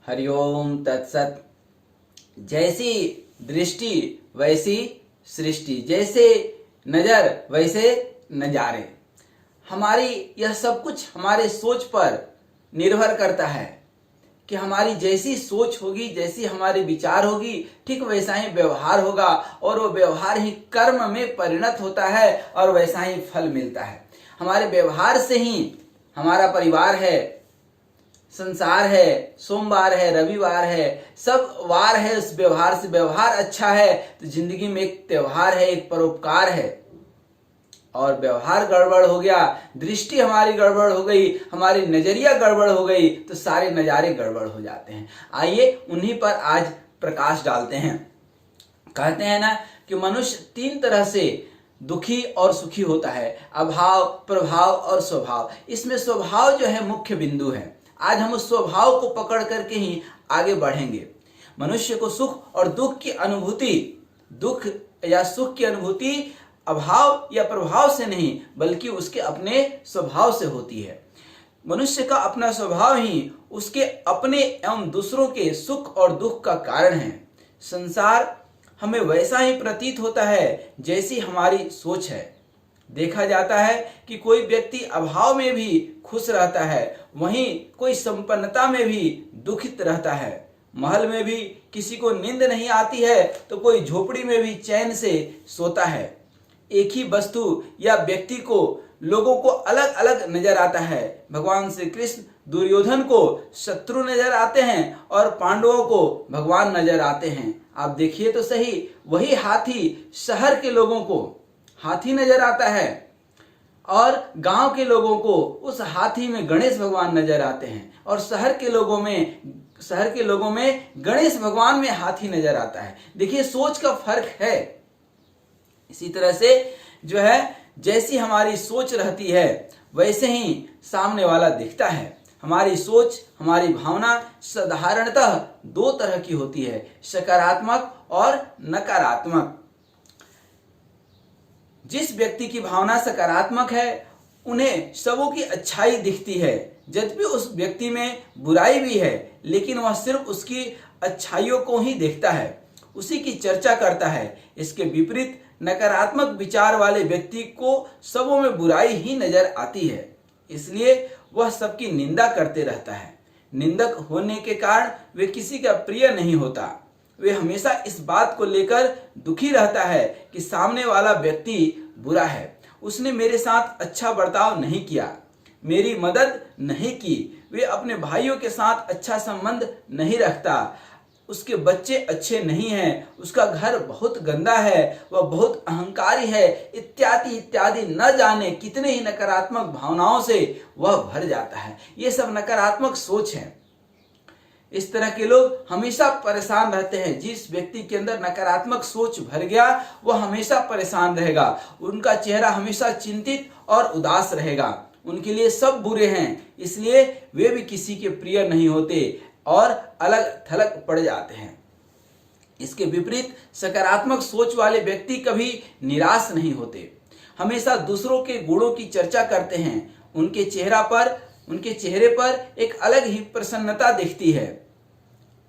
हरिओम तत्सत। जैसी दृष्टि वैसी सृष्टि, जैसे नजर वैसे नजारे। हमारी यह सब कुछ हमारे सोच पर निर्भर करता है कि हमारी जैसी सोच होगी, जैसी हमारी विचार होगी, ठीक वैसा ही व्यवहार होगा और वो व्यवहार ही कर्म में परिणत होता है और वैसा ही फल मिलता है। हमारे व्यवहार से ही हमारा परिवार है, संसार है, सोमवार है, रविवार है, सब वार है। उस व्यवहार से, व्यवहार अच्छा है तो जिंदगी में एक त्योहार है, एक परोपकार है। और व्यवहार गड़बड़ हो गया, दृष्टि हमारी गड़बड़ हो गई, हमारी नजरिया गड़बड़ हो गई तो सारे नजारे गड़बड़ हो जाते हैं। आइए उन्हीं पर आज प्रकाश डालते हैं। कहते हैं ना कि मनुष्य तीन तरह से दुखी और सुखी होता है, अभाव, प्रभाव और स्वभाव। इसमें स्वभाव जो है मुख्य बिंदु है। आज हम उस स्वभाव को पकड़ करके ही आगे बढ़ेंगे। मनुष्य को सुख और दुख की अनुभूति, दुख या सुख की अनुभूति अभाव या प्रभाव से नहीं बल्कि उसके अपने स्वभाव से होती है। मनुष्य का अपना स्वभाव ही उसके अपने एवं दूसरों के सुख और दुख का कारण है। संसार हमें वैसा ही प्रतीत होता है जैसी हमारी सोच है। देखा जाता है कि कोई व्यक्ति अभाव में भी खुश रहता है, वहीं कोई संपन्नता में भी दुखित रहता है। महल में भी किसी को नींद नहीं आती है तो कोई झोपड़ी में भी चैन से सोता है। एक ही वस्तु या व्यक्ति को लोगों को अलग अलग नजर आता है। भगवान श्री कृष्ण दुर्योधन को शत्रु नजर आते हैं और पांडवों को भगवान नजर आते हैं। आप देखिए तो सही, वही हाथी शहर के लोगों को हाथी नजर आता है और गांव के लोगों को उस हाथी में गणेश भगवान नजर आते हैं, और शहर के लोगों में गणेश भगवान में हाथी नजर आता है। देखिए सोच का फर्क है। इसी तरह से जो है, जैसी हमारी सोच रहती है वैसे ही सामने वाला दिखता है। हमारी सोच, हमारी भावना साधारणतः दो तरह की होती है, सकारात्मक और नकारात्मक। जिस व्यक्ति की भावना सकारात्मक है उन्हें सबों की अच्छाई दिखती है, यद्यपि उस व्यक्ति में बुराई भी है लेकिन वह सिर्फ उसकी अच्छाइयों को ही देखता है, उसी की चर्चा करता है। इसके विपरीत नकारात्मक विचार वाले व्यक्ति को सबों में बुराई ही नजर आती है, इसलिए वह सबकी निंदा करते रहता है। निंदक होने के कारण वे किसी का प्रिय नहीं होता। वे हमेशा इस बात को लेकर दुखी रहता है कि सामने वाला व्यक्ति बुरा है, उसने मेरे साथ अच्छा बर्ताव नहीं किया, मेरी मदद नहीं की, वे अपने भाइयों के साथ अच्छा संबंध नहीं रखता, उसके बच्चे अच्छे नहीं हैं, उसका घर बहुत गंदा है, वह बहुत अहंकारी है, इत्यादि इत्यादि। न जाने कितने ही नकारात्मक भावनाओं से वह भर जाता है। ये सब नकारात्मक सोच है। इस तरह के लोग हमेशा परेशान रहते हैं। जिस व्यक्ति के अंदर नकारात्मक सोच भर गया वह हमेशा परेशान रहेगा, उनका चेहरा हमेशा चिंतित और उदास रहेगा, उनके लिए सब बुरे हैं, इसलिए वे भी किसी के प्रिय नहीं होते और अलग थलग पड़ जाते हैं। इसके विपरीत सकारात्मक सोच वाले व्यक्ति कभी निराश नहीं होते, हमेशा दूसरों के गुणों की चर्चा करते हैं। उनके चेहरे पर एक अलग ही प्रसन्नता दिखती है।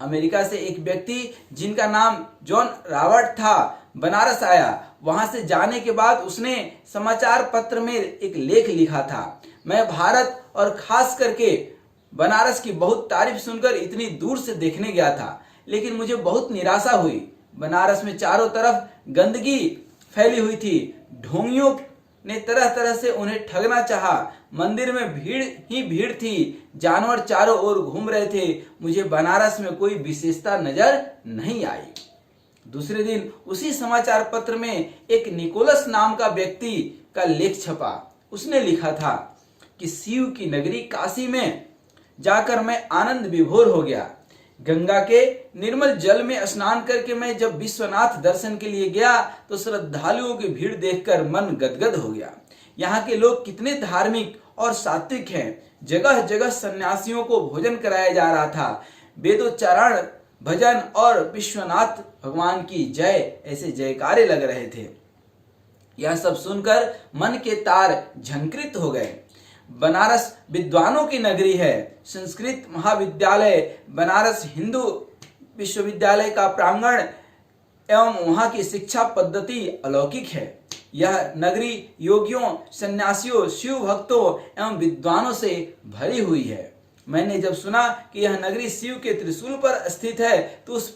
अमेरिका से एक व्यक्ति जिनका नाम जॉन रॉबर्ट था बनारस आया। वहां से जाने के बाद उसने समाचार पत्र में एक लेख लिखा था। मैं भारत और खास करके बनारस की बहुत तारीफ सुनकर इतनी दूर से देखने गया था, लेकिन मुझे बहुत निराशा हुई। बनारस में चारों तरफ गंदगी फैली हुई थी, ढोंगियों ने तरह तरह से उन्हें ठगना चाहा, मंदिर में भीड़ ही भीड़ थी, जानवर चारों ओर घूम रहे थे, मुझे बनारस में कोई विशेषता नजर नहीं आई। दूसरे दिन उसी समाचार पत्र में एक निकोलस नाम का व्यक्ति का लेख छपा। उसने लिखा था कि शिव की नगरी काशी में जाकर मैं आनंद विभोर हो गया। गंगा के निर्मल जल में स्नान करके मैं जब विश्वनाथ दर्शन के लिए गया तो श्रद्धालुओं की भीड़ देखकर मन गदगद हो गया। यहाँ के लोग कितने धार्मिक और सात्विक हैं। जगह जगह सन्यासियों को भोजन कराया जा रहा था। वेदोच्चारण, भजन और विश्वनाथ भगवान की जय ऐसे जयकारे लग रहे थे। यह सब सुनकर मन के तार झंकृत हो गए। बनारस विद्वानों की नगरी है। संस्कृत महाविद्यालय, बनारस हिंदू विश्वविद्यालय का प्रांगण एवं वहां की शिक्षा पद्धति अलौकिक है। यह नगरी योगियों, सन्यासियों, शिव भक्तों एवं विद्वानों से भरी हुई है। मैंने जब सुना कि यह नगरी शिव के त्रिशूल पर स्थित है तो उस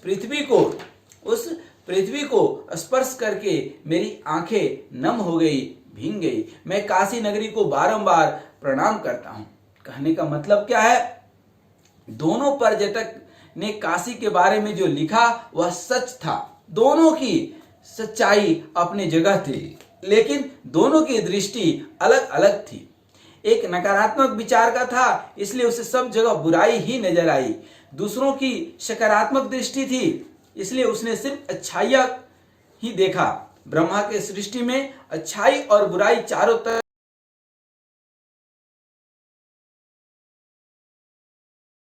पृथ्वी को स्पर्श करके मेरी आंखें नम हो गई, भींग गई। मैं काशी नगरी को बारंबार प्रणाम करता हूं। कहने का मतलब क्या है? दोनों पर्यटक ने काशी के बारे में जो लिखा वह सच था। दोनों की सच्चाई अपनी जगह थी, लेकिन दोनों की दृष्टि अलग अलग थी। एक नकारात्मक विचार का था, इसलिए उसे सब जगह बुराई ही नजर आई। दूसरों की सकारात्मक दृष्टि थी, इसलिए उसने सिर्फ अच्छाइयां ही देखा। ब्रह्मा के सृष्टि में अच्छाई और बुराई चारों तरफ